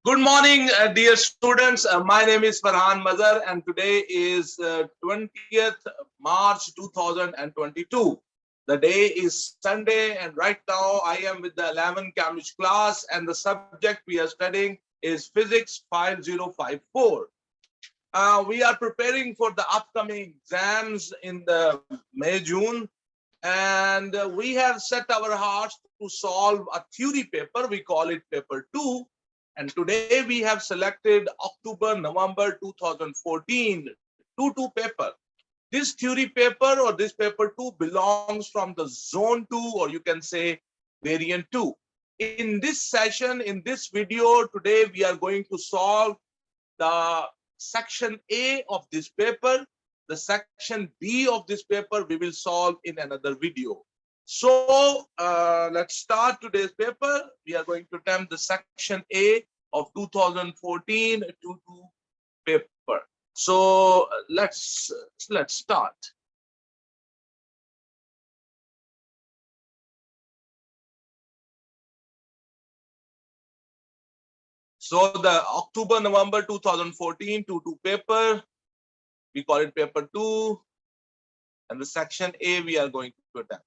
Good morning, dear students. My name is Ferhan Mazher, and today is 20th March 2022. The day is Sunday, and right now I am with the 11th Cambridge class, and the subject we are studying is Physics 5054. We are preparing for the upcoming exams in the May, June, and we have set our hearts to solve a theory paper. We call it paper 2, and today we have selected October November 2014 2 paper. This theory paper or this paper 2 belongs from the zone 2, or you can say variant 2. In this session, in this video today, we are going to solve the section A of this paper. The section B of this paper we will solve in another video. So let's start today's paper. We are going to attempt the section A of 2014 2 paper. So let's start. So the October November 2014 2 paper, we call it paper 2, and the section A we are going to attempt.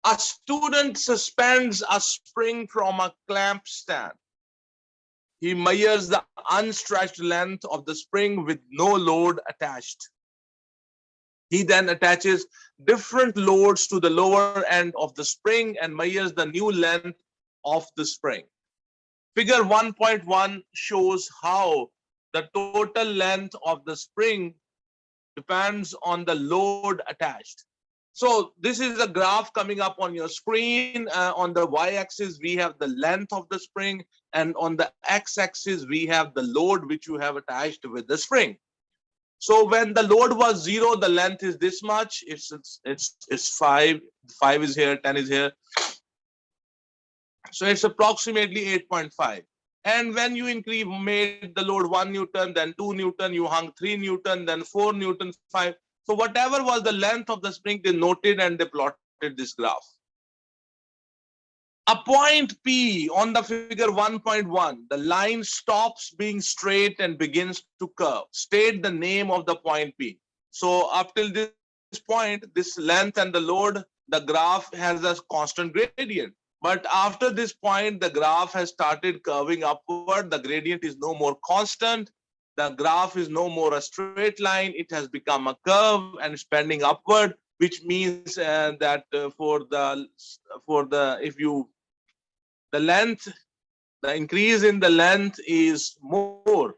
A student suspends a spring from a clamp stand. He measures the unstretched length of the spring with no load attached. He then attaches different loads to the lower end of the spring and measures the new length of the spring. Figure 1.1 shows how the total length of the spring depends on the load attached. So this is a graph coming up on your screen. On the y-axis, we have the length of the spring, and on the x-axis, we have the load which you have attached with the spring. So when the load was 0, the length is this much. It's 5. 5 is here, 10 is here. So it's approximately 8.5. And when you made the load 1 Newton, then 2 Newton, you hung 3 Newton, then 4 Newton, 5. So whatever was the length of the spring, they noted and they plotted this graph. A point P on the figure 1.1, the line stops being straight and begins to curve. State the name of the point P. So up till this point, this length and the load, the graph has a constant gradient. But after this point, the graph has started curving upward. The gradient is no more constant. The graph is no more a straight line. It has become a curve and it's bending upward, which means that the length, the increase in the length is more,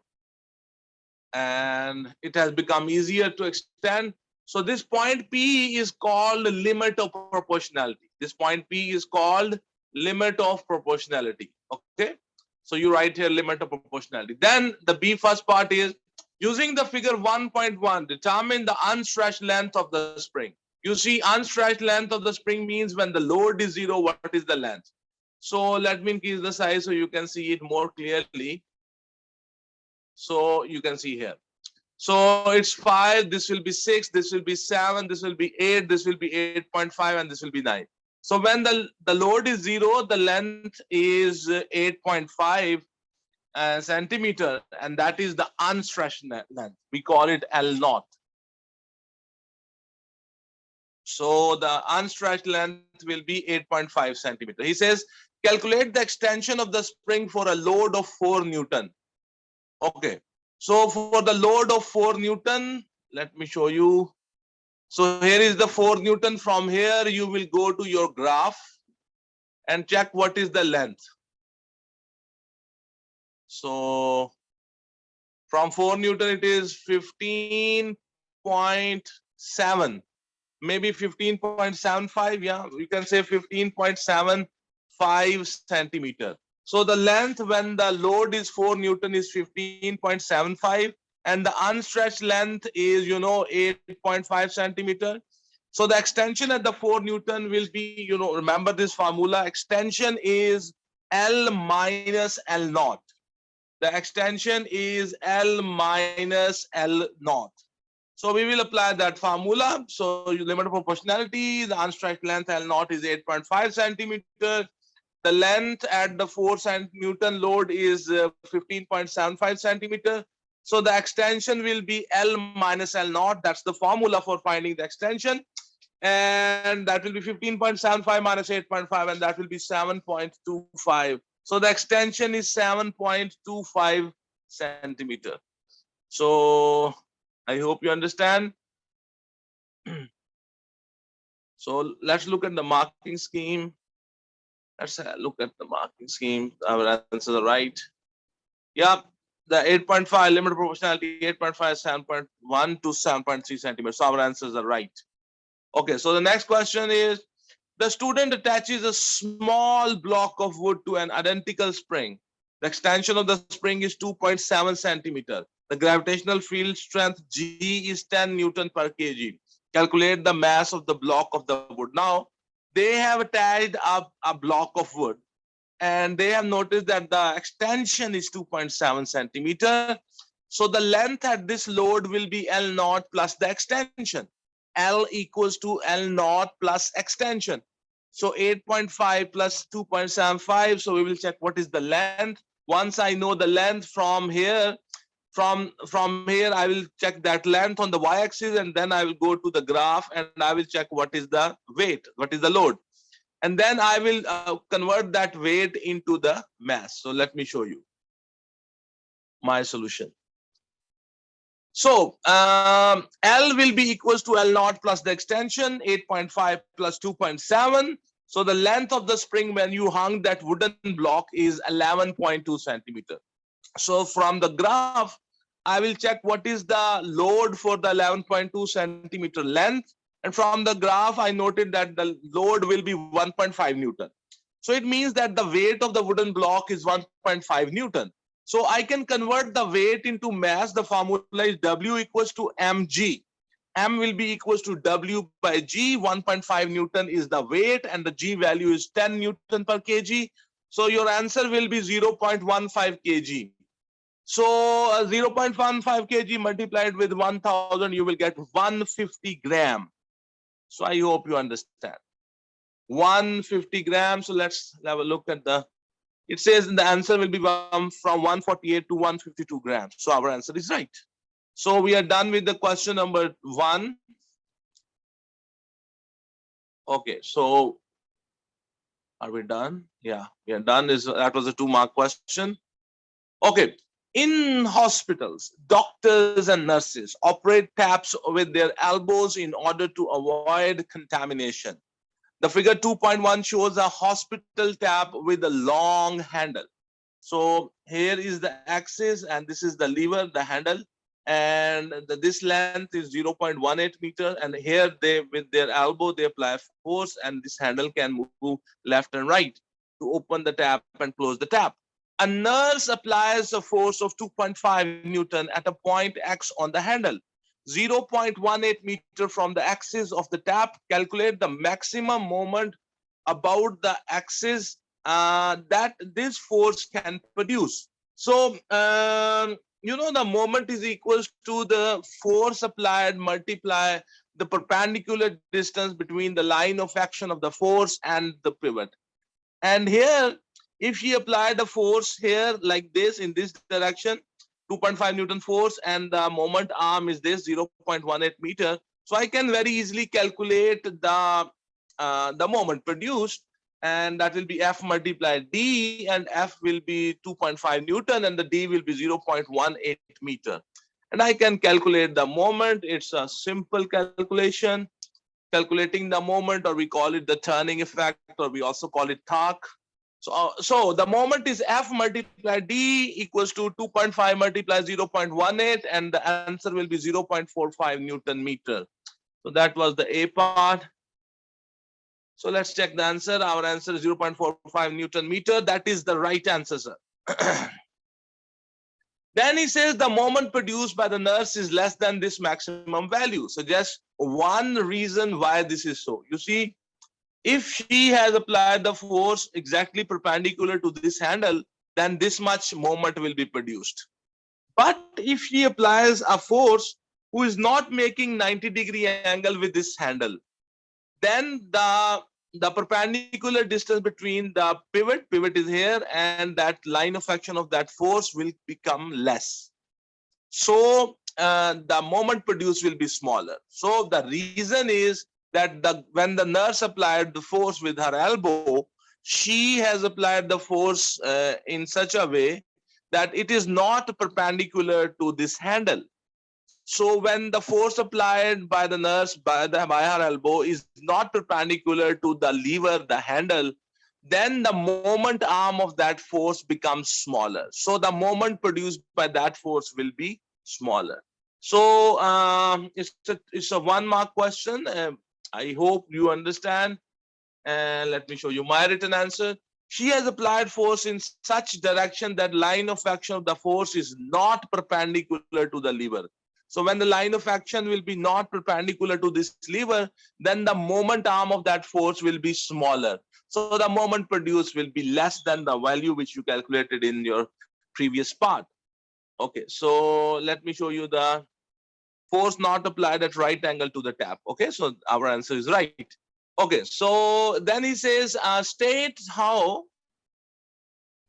and it has become easier to extend. So this point P is called limit of proportionality. This point P is called limit of proportionality. Okay. So you write here limit of proportionality. Then the B first part is using the figure 1.1, determine the unstretched length of the spring. You see, unstretched length of the spring means when the load is 0, what is the length? So let me increase the size so you can see it more clearly. So you can see here. So it's 5, this will be 6, this will be 7, this will be 8, this will be 8.5, and this will be 9. So when the load is 0, the length is 8.5 centimeter, and that is the unstretched length. We call it L naught. So the unstretched length will be 8.5 centimeter. He says, calculate the extension of the spring for a load of 4 Newton. Okay. So for the load of 4 Newton, let me show you. So here is the 4 Newton. From here, you will go to your graph and check what is the length. So from 4 Newton, it is 15.7, maybe 15.75. Yeah, you can say 15.75 centimeter. So the length when the load is 4 Newton is 15.75, and the unstretched length is 8.5 centimeter. So the extension at the 4 Newton will be, remember this formula, extension is L minus L naught. The extension is L minus L naught. So we will apply that formula. So limit of proportionality, the unstretched length L naught is 8.5 centimeter. the length at the 4 Newton load is 15.75 centimeter. So the extension will be L minus L naught. That's the formula for finding the extension. And that will be 15.75 minus 8.5, and that will be 7.25. So the extension is 7.25 centimeter. So I hope you understand. So let's look at the marking scheme. Let's look at the marking scheme. Our answers are right. Yeah, the 8.5 limit of proportionality, 8.5, 7.1 to 7.3 centimeters. So our answers are right. Okay, so the next question is, the student attaches a small block of wood to an identical spring. The extension of the spring is 2.7 centimeter. The gravitational field strength G is 10 Newton per kg. Calculate the mass of the block of the wood. Now, they have attached a block of wood, and they have noticed that the extension is 2.7 centimeter. So the length at this load will be L naught plus the extension. L equals to L naught plus extension. So 8.5 plus 2.75. So we will check what is the length. Once I know the length from here, from here, I will check that length on the y-axis, and then I will go to the graph and I will check what is the weight, what is the load. And then I will convert that weight into the mass. So let me show you my solution. So L will be equals to L naught plus the extension, 8.5 plus 2.7. So the length of the spring when you hung that wooden block is 11.2 centimeter. So from the graph, I will check what is the load for the 11.2 centimeter length. And from the graph, I noted that the load will be 1.5 Newton. So it means that the weight of the wooden block is 1.5 Newton. So I can convert the weight into mass. The formula is W equals to mg. M will be equals to W by G. 1.5 Newton is the weight, and the G value is 10 Newton per kg. So your answer will be 0.15 kg. So 0.15 kg multiplied with 1000, you will get 150 gram. So I hope you understand. 150 grams. So let's have a look at the, it says the answer will be from 148 to 152 grams. So our answer is right. So we are done with the question number 1. Okay, so are we done? Yeah, we are done. That was a 2-mark question. Okay, in hospitals, doctors and nurses operate taps with their elbows in order to avoid contamination. The figure 2.1 shows a hospital tap with a long handle. So here is the axis, and this is the lever, the handle, and this length is 0.18 meter. And here they, with their elbow, they apply force, and this handle can move left and right to open the tap and close the tap. A nurse applies a force of 2.5 Newton at a point X on the handle. 0.18 meter from the axis of the tap. Calculate the maximum moment about the axis that this force can produce. So, the moment is equals to the force applied multiply the perpendicular distance between the line of action of the force and the pivot. And here, if she applied a force here like this in this direction, 2.5 Newton force, and the moment arm is this 0.18 meter. So I can very easily calculate the moment produced, and that will be F multiplied D, and F will be 2.5 Newton, and the D will be 0.18 meter. And I can calculate the moment. It's a simple calculation. Calculating the moment, or we call it the turning effect, or we also call it torque. So the moment is F multiplied D equals to 2.5 multiplied 0.18, and the answer will be 0.45 Newton meter. So that was the A part. So let's check the answer. Our answer is 0.45 Newton meter. That is the right answer, sir. Then he says the moment produced by the nurse is less than this maximum value. Suggest one reason why this is so. You see, if she has applied the force exactly perpendicular to this handle, then this much moment will be produced. But if she applies a force who is not making 90-degree angle with this handle, then the the perpendicular distance between the pivot is here, and that line of action of that force will become less. So the moment produced will be smaller. So the reason is that when the nurse applied the force with her elbow, she has applied the force in such a way that it is not perpendicular to this handle. So when the force applied by the nurse by her elbow is not perpendicular to the lever, the handle, then the moment arm of that force becomes smaller. So the moment produced by that force will be smaller. So it's a 1 mark question. I hope you understand. And let me show you my written answer. She has applied force in such direction that line of action of the force is not perpendicular to the lever. So when the line of action will be not perpendicular to this lever, then the moment arm of that force will be smaller. So the moment produced will be less than the value which you calculated in your previous part. Okay, so let me show you the force not applied at right angle to the tap. Okay, so our answer is right. Okay, so then he says, state how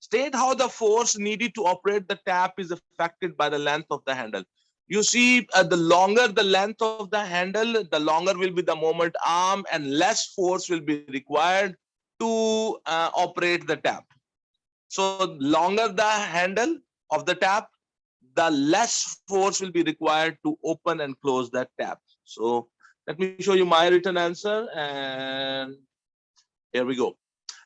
the force needed to operate the tap is affected by the length of the handle. You see, the longer the length of the handle, the longer will be the moment arm, and less force will be required to operate the tap. So longer the handle of the tap, the less force will be required to open and close that tap. So let me show you my written answer, and here we go.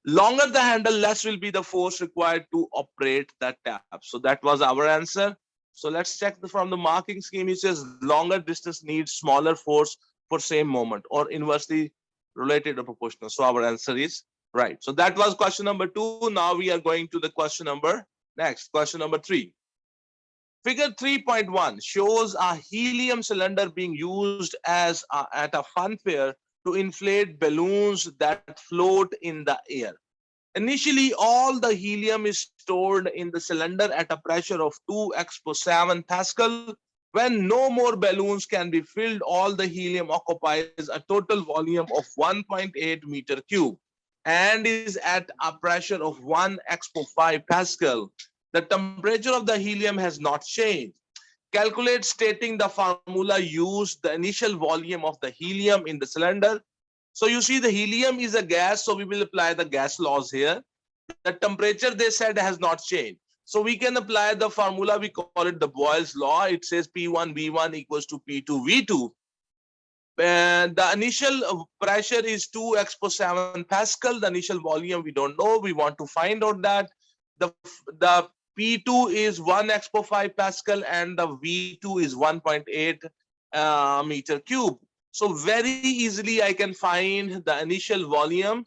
Longer the handle, less will be the force required to operate that tap. So that was our answer. So let's check from the marking scheme. It says longer distance needs smaller force for same moment, or inversely related or proportional. So our answer is right. So that was question number 2. Now we are going to the question number next. Question number 3. Figure 3.1 shows a helium cylinder being used as at a fun fair to inflate balloons that float in the air. Initially, all the helium is stored in the cylinder at a pressure of 2 expo 7 Pascal. When no more balloons can be filled, all the helium occupies a total volume of 1.8 meter cube and is at a pressure of 1 expo 5 Pascal. The temperature of the helium has not changed. Calculate stating the formula used the initial volume of the helium in the cylinder. So you see the helium is a gas, so we will apply the gas laws here. The temperature they said has not changed. So we can apply the formula, we call it the Boyle's law. It says P1V1 equals to P2V2. And the initial pressure is 2 expo 7 Pascal. The initial volume we don't know. We want to find out that. The P2 is 1 expo 5 Pascal and the V2 is 1.8 meter cube. So very easily I can find the initial volume.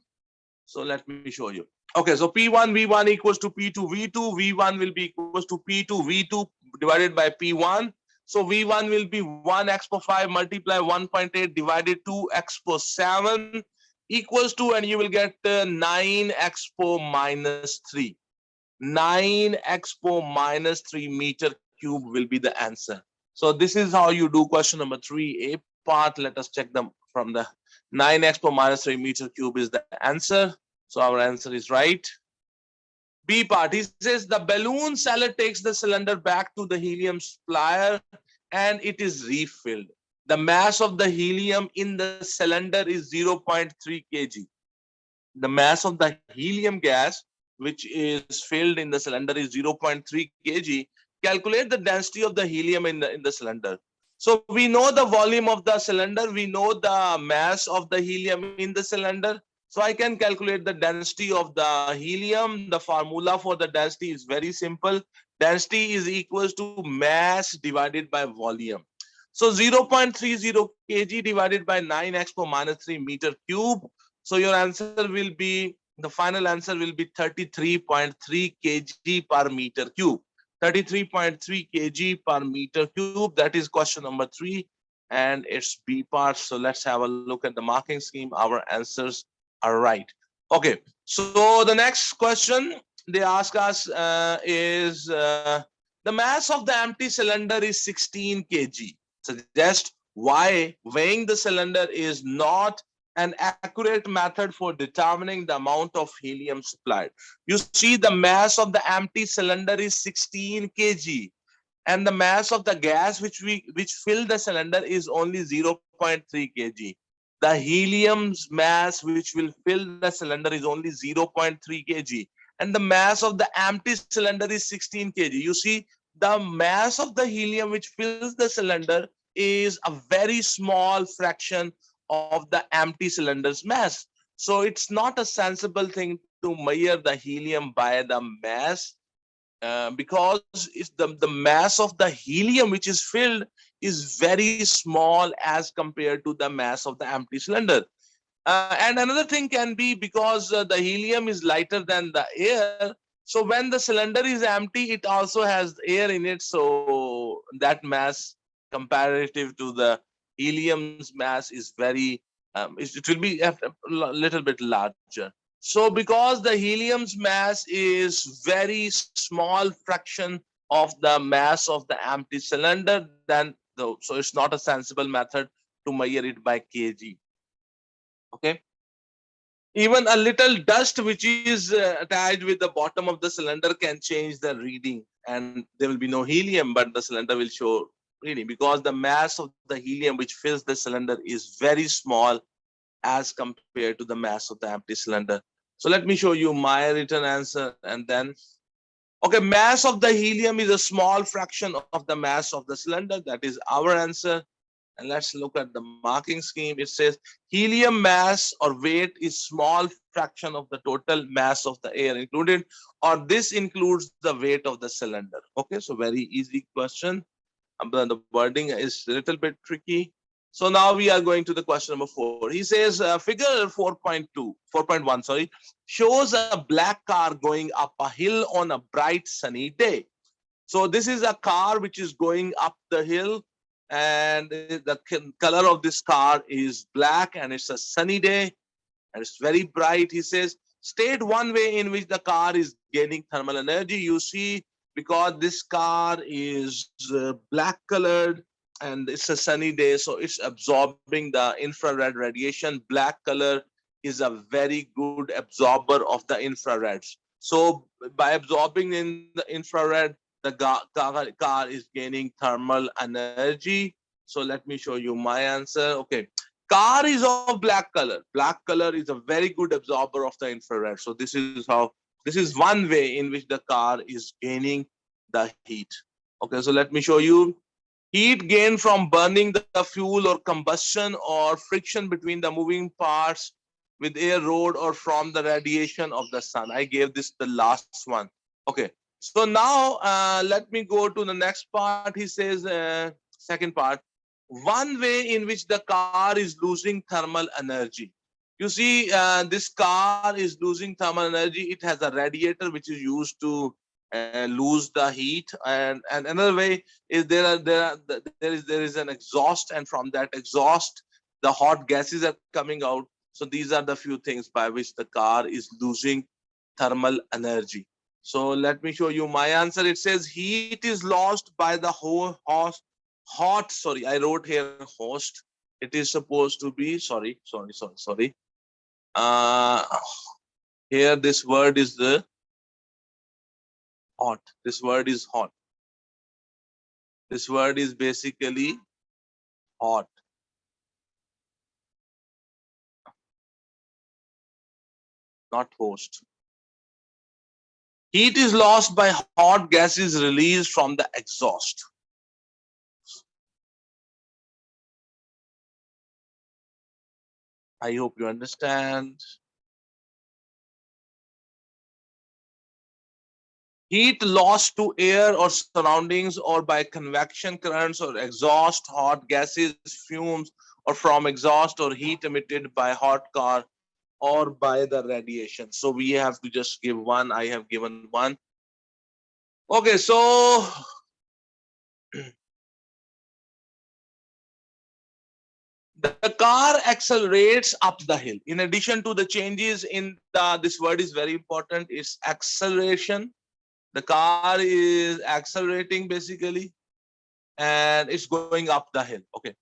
So let me show you. Okay, so P1 V1 equals to P2 V2. V1 will be equals to P2 V2 divided by P1. So V1 will be 1 expo 5 multiply 1.8 divided 2 expo 7 equals to, and you will get 9 expo minus 3. 9 expo minus 3 meter cube will be the answer. So this is how you do question number 3, A part. Let us check them from the 9 expo minus 3 meter cube is the answer. So our answer is right. B part, he says the balloon seller takes the cylinder back to the helium supplier and it is refilled. The mass of the helium in the cylinder is 0.3 kg. The mass of the helium gas which is filled in the cylinder is 0.3 kg. Calculate the density of the helium in the cylinder. So we know the volume of the cylinder, we know the mass of the helium in the cylinder. So I can calculate the density of the helium. The formula for the density is very simple. Density is equals to mass divided by volume. So 0.30 kg divided by 9 expo minus 3 meter cube. So your answer will be, the final answer will be 33.3 kg per meter cube. 33.3 kg per meter cube. That is question number 3 and its B part. So let's have a look at the marking scheme. Our answers are right. Okay, so the next question they ask us is the mass of the empty cylinder is 16 kg. Suggest why weighing the cylinder is not an accurate method for determining the amount of helium supplied. You see, the mass of the empty cylinder is 16 kg, and the mass of the gas which fill the cylinder is only 0.3 kg. The helium's mass which will fill the cylinder is only 0.3 kg, and the mass of the empty cylinder is 16 kg. You see, the mass of the helium which fills the cylinder is a very small fraction of the empty cylinder's mass. So it's not a sensible thing to measure the helium by the mass, because it's the mass of the helium which is filled is very small as compared to the mass of the empty cylinder. And another thing can be because the helium is lighter than the air. So when the cylinder is empty, it also has air in it. So that mass comparative to the helium's mass is very, it will be a little bit larger. So because the helium's mass is very small fraction of the mass of the empty cylinder, then so it's not a sensible method to measure it by kg. Okay. Even a little dust which is attached with the bottom of the cylinder can change the reading, and there will be no helium, but the cylinder will show reading because the mass of the helium which fills the cylinder is very small as compared to the mass of the empty cylinder. So let me show you my written answer, and then okay, mass of the helium is a small fraction of the mass of the cylinder. That is our answer. And let's look at the marking scheme. It says helium mass or weight is small fraction of the total mass of the air included, or this includes the weight of the cylinder. Okay, so very easy question. The wording is a little bit tricky. So now we are going to the question number 4. He says figure 4.1, sorry, shows a black car going up a hill on a bright sunny day. So this is a car which is going up the hill, and the color of this car is black, and it's a sunny day and it's very bright. He says, state one way in which the car is gaining thermal energy. You see, because this car is black colored and it's a sunny day, so it's absorbing the infrared radiation. Black color is a very good absorber of the infrareds. So by absorbing in the infrared, the car is gaining thermal energy. So let me show you my answer. Okay. Car is of black color. Black color is a very good absorber of the infrared. So this is one way in which the car is gaining the heat. Okay, so let me show you. Heat gained from burning the fuel or combustion or friction between the moving parts with air road or from the radiation of the sun. I gave this the last one. Okay, so now let me go to the next part. He says, second part, one way in which the car is losing thermal energy. You see, this car is losing thermal energy. It has a radiator which is used to lose the heat, and another way is there is an exhaust, and from that exhaust the hot gases are coming out. So these are the few things by which the car is losing thermal energy. So let me show you my answer. It says heat is lost by the whole hot, sorry, I wrote here host. It is supposed to be, sorry. Uh, Here this word is the hot. This word is hot. This word is basically hot. Not host. Heat is lost by hot gases released from the exhaust. I hope you understand. Heat lost to air or surroundings or by convection currents or exhaust, hot gases, fumes, or from exhaust or heat emitted by hot car or by the radiation. So we have to just give one. I have given one. Okay, so the car accelerates up the hill. In addition to the changes in this word is very important, it's acceleration. The car is accelerating basically, and it's going up the hill. Okay.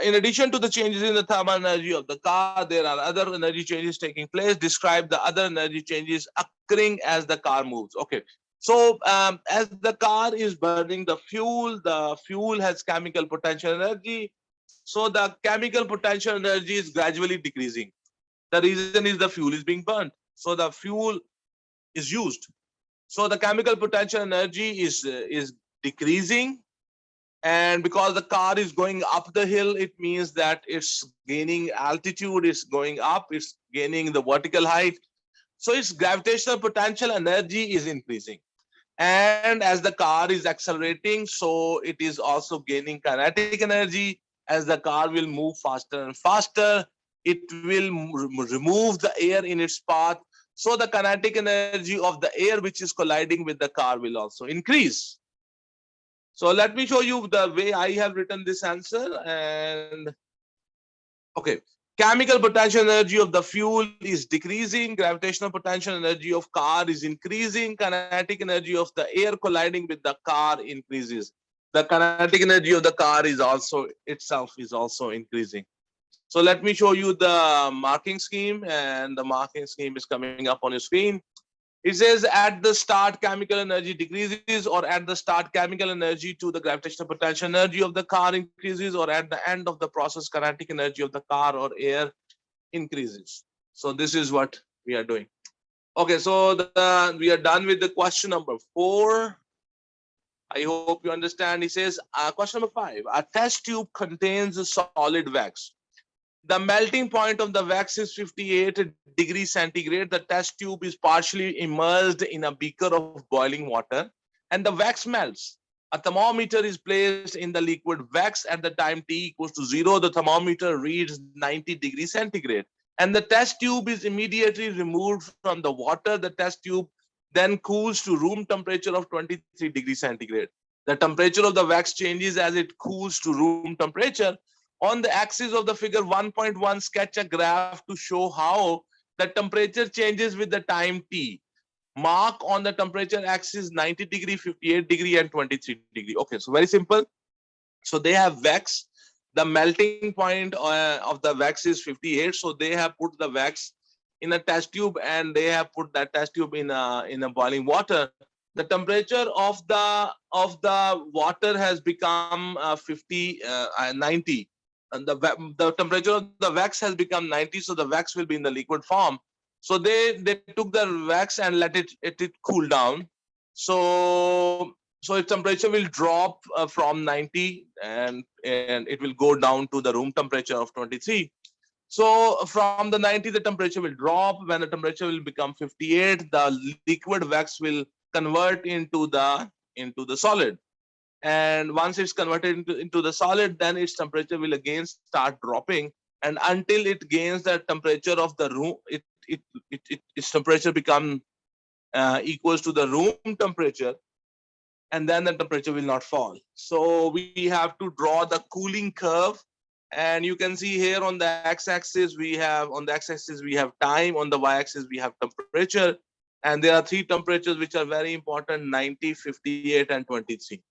In addition to the changes in the thermal energy of the car, there are other energy changes taking place. Describe the other energy changes occurring as the car moves. Okay. So as the car is burning the fuel has chemical potential energy. So the chemical potential energy is gradually decreasing. The reason is the fuel is being burnt. So the fuel is used. So the chemical potential energy is decreasing, and because the car is going up the hill, it means that it's gaining altitude, it's going up, it's gaining the vertical height. So its gravitational potential energy is increasing, and as the car is accelerating, so it is also gaining kinetic energy. As the car will move faster and faster, it will remove the air in its path, so the kinetic energy of the air which is colliding with the car will also increase. So let me show you the way I have written this answer. And okay, chemical potential energy of the fuel is decreasing, gravitational potential energy of car is increasing, kinetic energy of the air colliding with the car increases. The kinetic energy of the car is also itself is also increasing. So let me show you the marking scheme, and the marking scheme is coming up on your screen. It says at the start chemical energy decreases, or at the start chemical energy to the gravitational potential energy of the car increases, or at the end of the process kinetic energy of the car or air increases. So this is what we are doing. Okay, so we are done with the question number 4. I hope you understand. It says question number 5. A test tube contains a solid wax. The melting point of the wax is 58 degrees centigrade. The test tube is partially immersed in a beaker of boiling water, and the wax melts. A thermometer is placed in the liquid wax at the time t equals to 0. The thermometer reads 90 degrees centigrade, and the test tube is immediately removed from the water. The test tube then cools to room temperature of 23 degrees centigrade. The temperature of the wax changes as it cools to room temperature. On the axis of the figure 1.1, sketch a graph to show how the temperature changes with the time t. Mark on the temperature axis 90 degree, 58 degree, and 23 degree. Okay, so very simple. So they have wax. The melting point of the wax is 58. So they have put the wax in a test tube, and they have put that test tube in a boiling water. The temperature of the water has become 90, and the temperature of the wax has become 90. So the wax will be in the liquid form. So they took the wax and let it cool down. So its temperature will drop from 90, and it will go down to the room temperature of 23. So from the 90, the temperature will drop. When the temperature will become 58, the liquid wax will convert into the solid. And once it's converted into the solid, then its temperature will again start dropping, and until it gains the temperature of the room, its temperature become equals to the room temperature, and then the temperature will not fall. So we have to draw the cooling curve, and you can see here on the x-axis we have time, on the y-axis we have temperature, and there are 3 temperatures which are very important: 90, 58, and 23.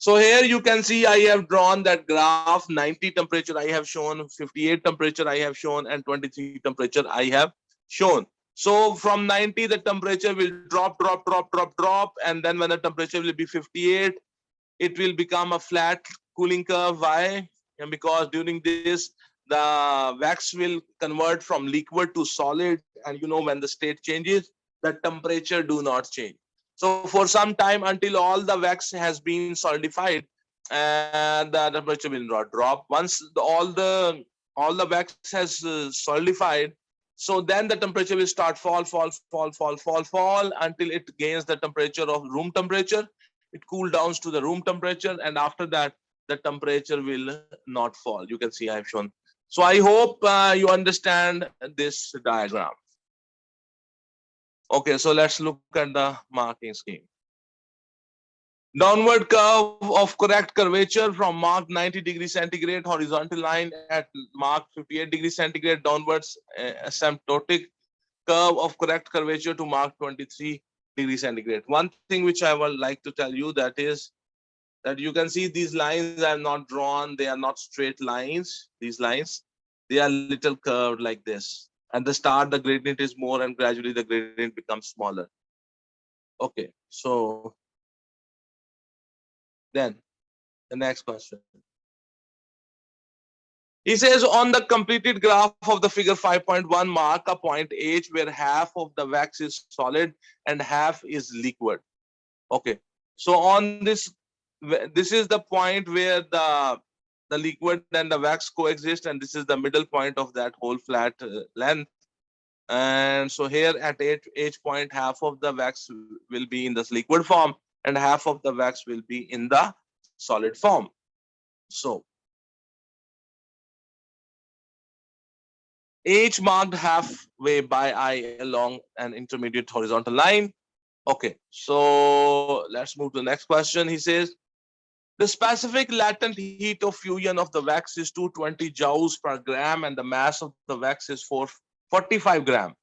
So here you can see I have drawn that graph. 90 temperature I have shown, 58 temperature I have shown, and 23 temperature I have shown. So from 90, the temperature will drop, and then when the temperature will be 58, it will become a flat cooling curve. Why? And because during this, the wax will convert from liquid to solid, and when the state changes, the temperature do not change. So for some time, until all the wax has been solidified, and the temperature will not drop. Once all the wax has solidified, so then the temperature will start fall until it gains the temperature of room temperature. It cool downs to the room temperature, and after that the temperature will not fall. You can see I have shown. So I hope you understand this diagram. Okay, so let's look at the marking scheme. Downward curve of correct curvature from mark 90 degrees centigrade horizontal line at mark 58 degrees centigrade downwards, asymptotic curve of correct curvature to mark 23 degrees centigrade. One thing which I would like to tell you, that is that you can see these lines are not drawn, they are not straight lines. These lines, they are little curved like this. At the start, the gradient is more, and gradually the gradient becomes smaller. Okay, so then the next question. He says on the completed graph of the figure 5.1, mark a point H where half of the wax is solid and half is liquid. Okay, so on this is the point where the liquid and the wax coexist, and this is the middle point of that whole flat length. And so here at H point, half of the wax will be in this liquid form and half of the wax will be in the solid form. So H marked halfway by I along an intermediate horizontal line. Okay, so let's move to the next question. He says, the specific latent heat of fusion of the wax is 220 joules per gram and the mass of the wax is 445 gram.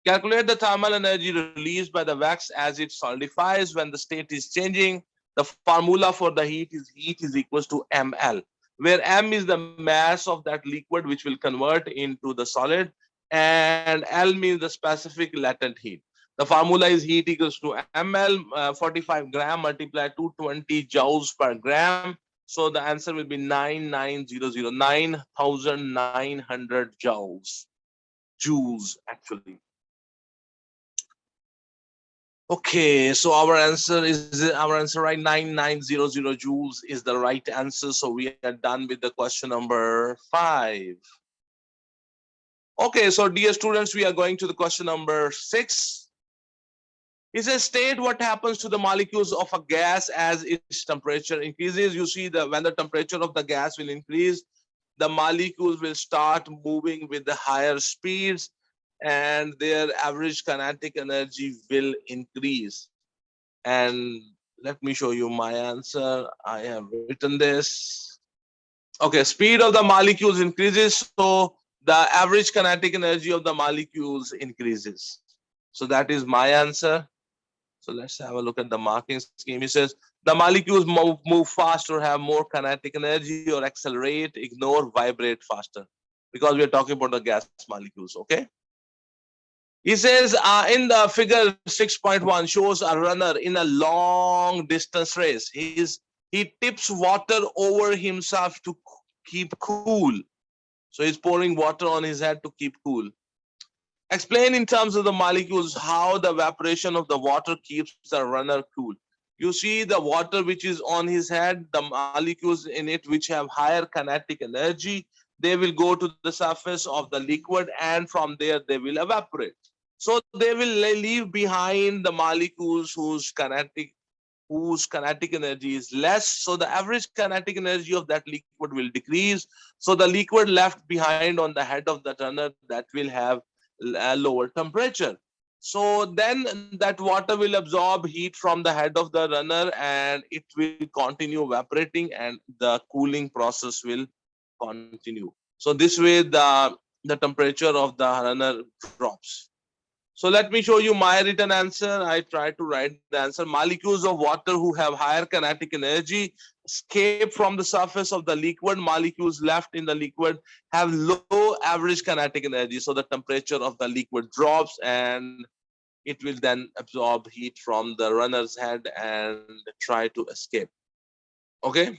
Calculate the thermal energy released by the wax as it solidifies when the state is changing. The formula for the heat is equals to ml, where m is the mass of that liquid which will convert into the solid, and L means the specific latent heat. The formula is heat equals to ml, 45 gram multiplied 220 joules per gram. So the answer will be 9,900 joules. Joules, actually. Okay, so our answer right. 9,900 joules is the right answer. So we are done with the question number 5. Okay, so dear students, we are going to the question number 6. It says state what happens to the molecules of a gas as its temperature increases. You see that when the temperature of the gas will increase, the molecules will start moving with the higher speeds and their average kinetic energy will increase. And let me show you my answer. I have written this. Okay, speed of the molecules increases, so the average kinetic energy of the molecules increases. So that is my answer. So let's have a look at the marking scheme. It says the molecules move faster, have more kinetic energy, or accelerate, ignore, vibrate faster, because we are talking about the gas molecules. Okay. He says in the figure 6.1 shows a runner in a long distance race. He tips water over himself to keep cool. So he's pouring water on his head to keep cool. Explain in terms of the molecules how the evaporation of the water keeps the runner cool. You see the water which is on his head, the molecules in it which have higher kinetic energy, they will go to the surface of the liquid and from there they will evaporate. So they will leave behind the molecules whose kinetic energy is less. So the average kinetic energy of that liquid will decrease. So the liquid left behind on the head of the runner, that will have a lower temperature. So then that water will absorb heat from the head of the runner and it will continue evaporating and the cooling process will continue. So this way the temperature of the runner drops. So let me show you my written answer. I try to write the answer. Molecules of water who have higher kinetic energy escape from the surface of the liquid. Molecules left in the liquid have low average kinetic energy. So the temperature of the liquid drops and it will then absorb heat from the runner's head and try to escape. Okay.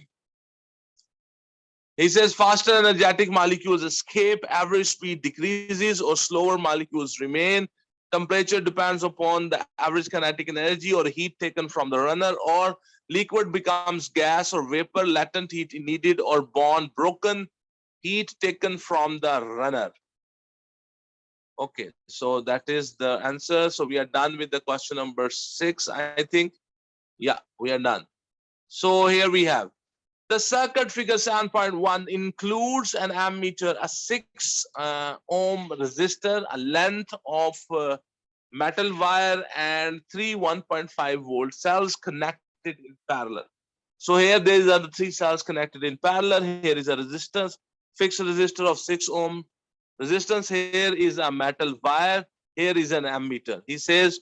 He says faster energetic molecules escape, average speed decreases, or slower molecules remain. Temperature depends upon the average kinetic energy or heat taken from the runner, or liquid becomes gas or vapor, latent heat needed or bond broken, heat taken from the runner. Okay, so that is the answer. So we are done with the question number 6, I think. Yeah, we are done. So here we have the circuit figure 7.1 includes an ammeter, a 6 ohm resistor, a length of metal wire, and 3 1.5 volt cells connected in parallel. So here there are the 3 cells connected in parallel. Here is a resistance, fixed resistor of 6 ohm resistance. Here is a metal wire. Here is an ammeter. He says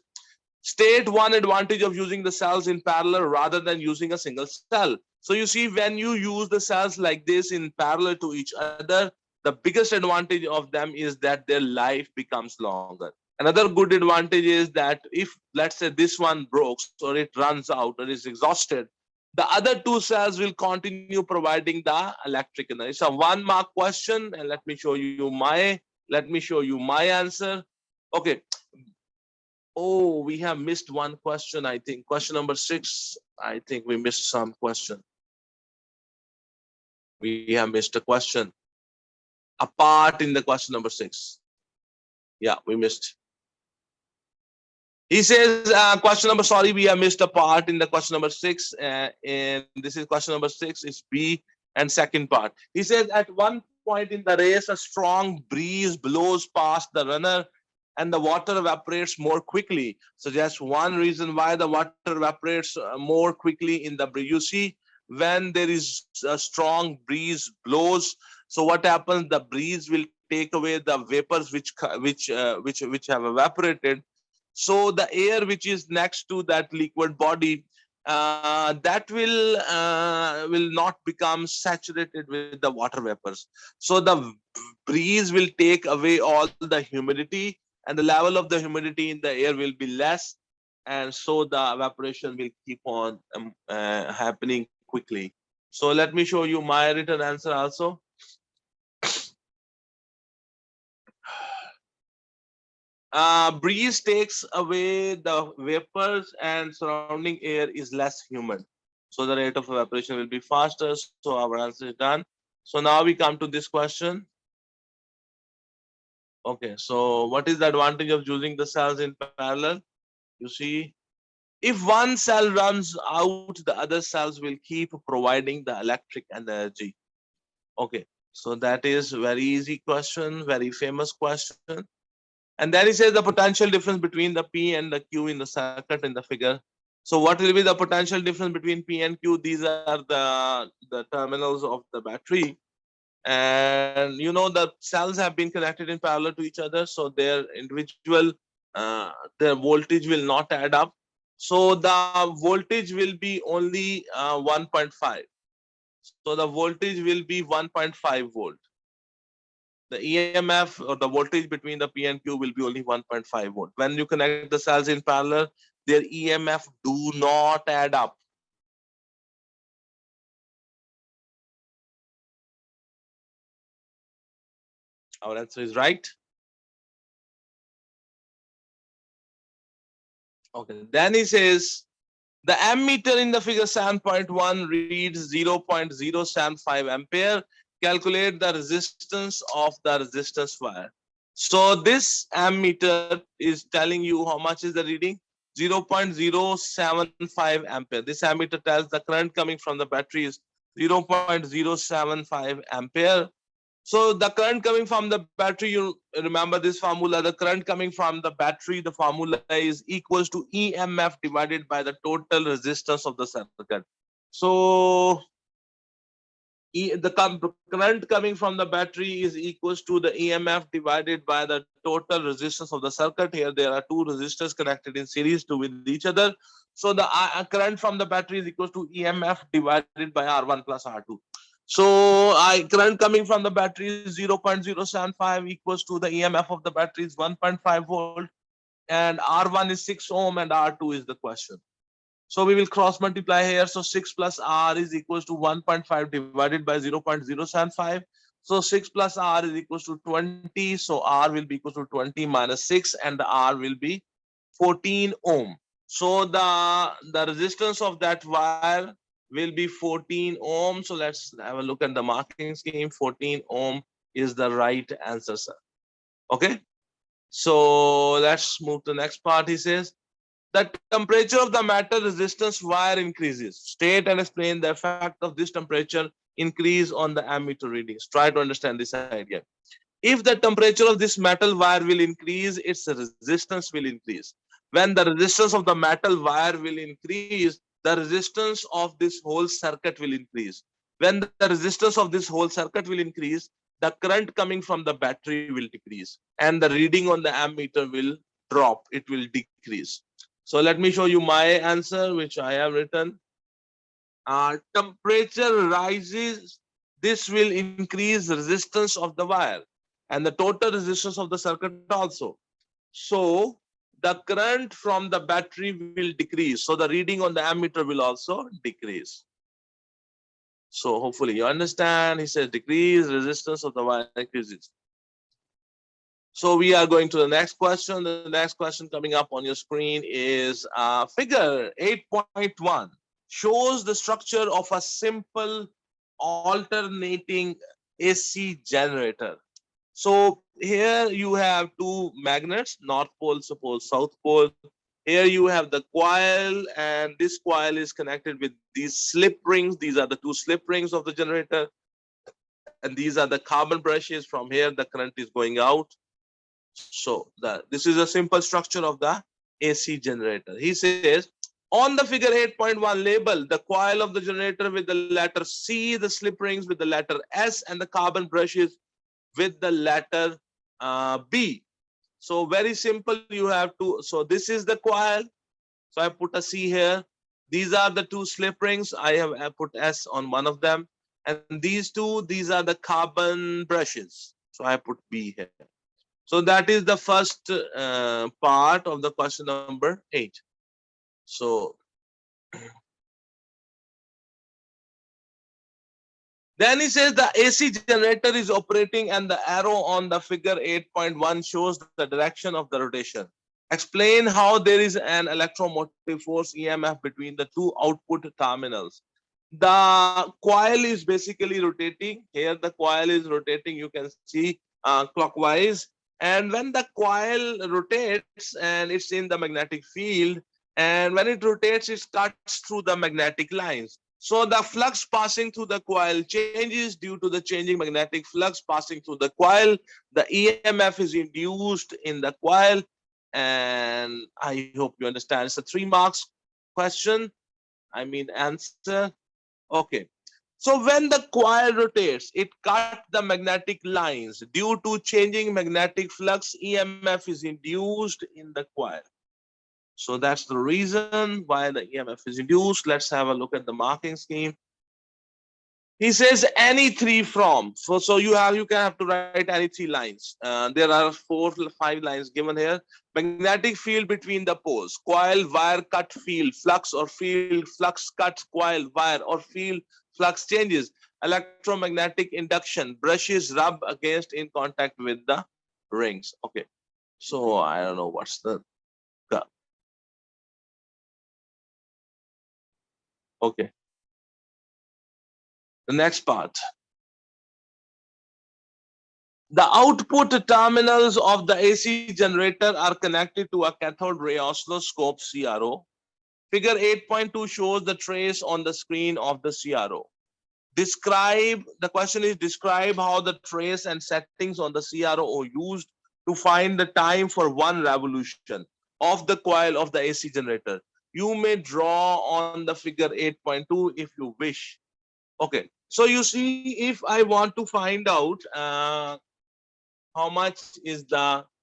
State one advantage of using the cells in parallel rather than using a single cell. So you see, when you use the cells like this in parallel to each other, the biggest advantage of them is that their life becomes longer. Another good advantage is that if, let's say, this one breaks or it runs out or is exhausted, the other two cells will continue providing the electric energy. It's a 1 mark question, and let me show you my answer. Okay. Oh, we have missed one question, I think. Question number 6. I think we missed some question. We have missed a question. A part in the question number 6. Yeah, we missed. He says, question number, sorry, we have missed a part in the question number 6. And this is question number 6, is B and second part. He says, at one point in the race, a strong breeze blows past the runner and the water evaporates more quickly. So just one reason why the water evaporates more quickly in the breeze. You see, when there is a strong breeze blows, so what happens? The breeze will take away the vapors which have evaporated. So the air which is next to that liquid body, that will not become saturated with the water vapors. So the breeze will take away all the humidity, and the level of the humidity in the air will be less, and so the evaporation will keep on happening quickly. So let me show you my written answer also. Breeze takes away the vapors and surrounding air is less humid. So the rate of evaporation will be faster. So our answer is done. So now we come to this question. Okay, so what is the advantage of using the cells in parallel? You see, if one cell runs out, the other cells will keep providing the electric energy. Okay, so that is very easy question, very famous question. And then he says the potential difference between the P and the Q in the circuit in the figure. So what will be the potential difference between P and Q? These are the terminals of the battery. And you know, the cells have been connected in parallel to each other. So their individual, their voltage will not add up. So the voltage will be only 1.5. So the voltage will be 1.5 volt. The EMF or the voltage between the P and Q will be only 1.5 volt. When you connect the cells in parallel, their EMF do not add up. Our answer is right. Okay, then he says the ammeter in the figure 7.1 reads 0.075 ampere. Calculate the resistance of the resistance wire. So this ammeter is telling you how much is the reading. 0.075 ampere. This ammeter tells the current coming from the battery is 0.075 ampere. So the current coming from the battery, you remember this formula, the current coming from the battery, the formula is equals to EMF divided by the total resistance of the circuit. So the current coming from the battery is equals to the EMF divided by the total resistance of the circuit. Here there are two resistors connected in series to with each other. So the current from the battery is equals to EMF divided by R1 plus R2. So current coming from the battery is 0.075 equals to the EMF of the battery is 1.5 volt, and R1 is 6 ohm and R2 is the question. So we will cross multiply here. So 6 plus R is equals to 1.5 divided by 0.075. So 6 plus R is equals to 20. So R will be equal to 20 minus 6, and the R will be 14 ohm. So the resistance of that wire will be 14 ohm. So let's have a look at the marking scheme. 14 ohm is the right answer, sir. Okay. So let's move to the next part. He says, the temperature of the metal resistance wire increases. State and explain the effect of this temperature increase on the ammeter readings. Try to understand this idea. If the temperature of this metal wire will increase, its resistance will increase. When the resistance of the metal wire will increase, the resistance of this whole circuit will increase. When the resistance of this whole circuit will increase, the current coming from the battery will decrease, and the reading on the ammeter will drop. It will decrease. So let me show you my answer, which I have written. Temperature rises, this will increase resistance of the wire and the total resistance of the circuit also. So the current from the battery will decrease. So the reading on the ammeter will also decrease. So hopefully you understand. He says decrease resistance of the wire increases. So we are going to the next question. The next question coming up on your screen is figure 8.1 shows the structure of a simple alternating AC generator. So here you have two magnets, North Pole, suppose South Pole. Here you have the coil, and this coil is connected with these slip rings. These are the two slip rings of the generator. And these are the carbon brushes. From here, the current is going out. So this is a simple structure of the AC generator. He says, on the figure 8.1 label the coil of the generator with the letter C, the slip rings with the letter S, and the carbon brushes with the letter B. So very simple, you have to, so this is the coil. So I put a C here. These are the two slip rings. I put S on one of them. And these two, these are the carbon brushes. So I put B here. So that is the first part of the question number 8. So then he says the AC generator is operating and the arrow on the figure 8.1 shows the direction of the rotation. Explain how there is an electromotive force EMF between the two output terminals. The coil is basically rotating. Here the coil is rotating, you can see clockwise. And when the coil rotates and it's in the magnetic field, and when it rotates, it cuts through the magnetic lines. So the flux passing through the coil changes due to the changing magnetic flux passing through the coil. The EMF is induced in the coil. And I hope you understand. It's a 3 marks question. I mean answer. Okay. So when the coil rotates, it cuts the magnetic lines. Due to changing magnetic flux, EMF is induced in the coil. So that's the reason why the EMF is induced. Let's have a look at the marking scheme. He says any three from. So you can have to write any 3 lines. There are 4, 5 lines given here. Magnetic field between the poles. Coil, wire, cut, field, flux or field, flux, cut, coil, wire or field, flux changes. Electromagnetic induction. Brushes rub against in contact with the rings. Okay. So I don't know what's the okay. The next part. The output terminals of the AC generator are connected to a cathode ray oscilloscope CRO. Figure 8.2 shows the trace on the screen of the CRO. The question is describe how the trace and settings on the CRO are used to find the time for one revolution of the coil of the AC generator. You may draw on the figure 8.2 if you wish. Okay, so you see, if I want to find out how much is the uh,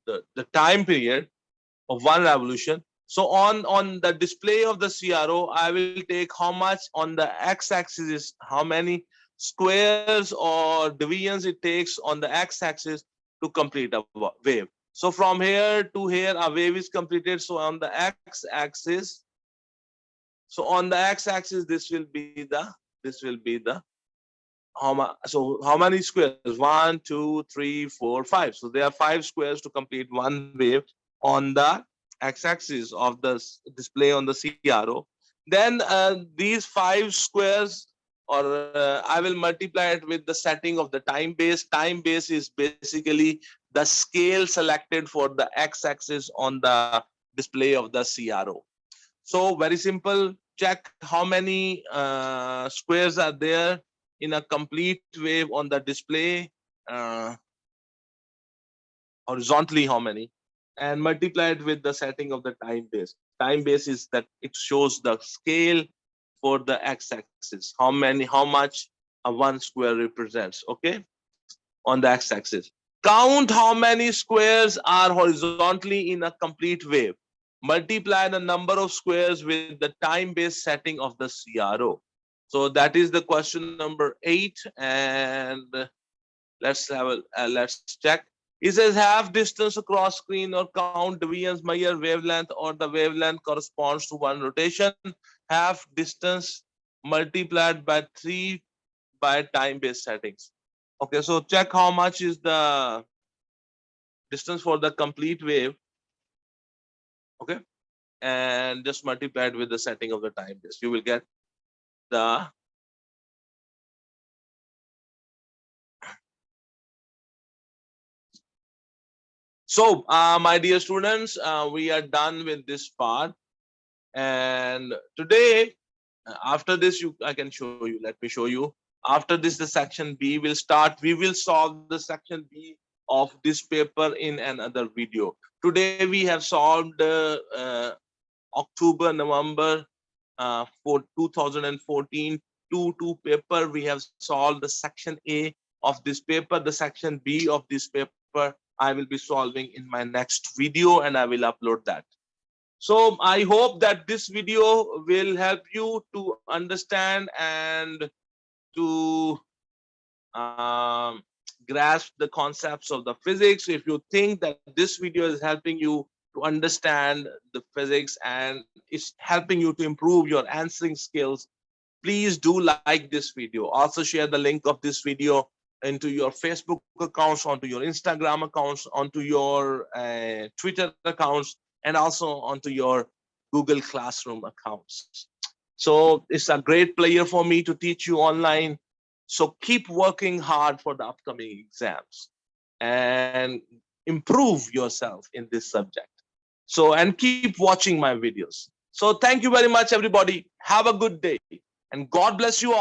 the time period of one revolution. So on the display of the CRO, I will take how much on the x-axis is how many squares or divisions it takes on the x-axis to complete a wave. So from here to here, a wave is completed. So on the x-axis, this will be the how many squares? 1, 2, 3, 4, 5. So there are 5 squares to complete one wave on the x-axis of the display on the CRO. Then these 5 squares, or I will multiply it with the setting of the time base. Time base is basically the scale selected for the x-axis on the display of the CRO. So very simple. Check how many squares are there in a complete wave on the display, horizontally how many, and multiply it with the setting of the time base. Time base is that it shows the scale for the x-axis, how much a one square represents, okay, on the x-axis. Count how many squares are horizontally in a complete wave. Multiply the number of squares with the time-based setting of the CRO. So that is the question number 8, and let's check. It says half distance across screen or count deviance, measure wavelength, or the wavelength corresponds to one rotation. Half distance multiplied by 3 by time-based settings. Okay, so check how much is the distance for the complete wave. Okay, and just multiply it with the setting of the time base. You will get the so my dear students, we are done with this part, and today after this I can show you. Let me show you. After this, the section B will start. We will solve the section B of this paper in another video. Today we have solved October, November for 2014 2 paper. We have solved the section A of this paper. The section B of this paper I will be solving in my next video, and I will upload that. So I hope that this video will help you to understand and to grasp the concepts of the physics. If you think that this video is helping you to understand the physics and it's helping you to improve your answering skills, please do like this video. Also share the link of this video into your Facebook accounts, onto your Instagram accounts, onto your Twitter accounts, and also onto your Google Classroom accounts. So it's a great pleasure for me to teach you online. So keep working hard for the upcoming exams and improve yourself in this subject. So, and keep watching my videos. So thank you very much, everybody. Have a good day, and God bless you all.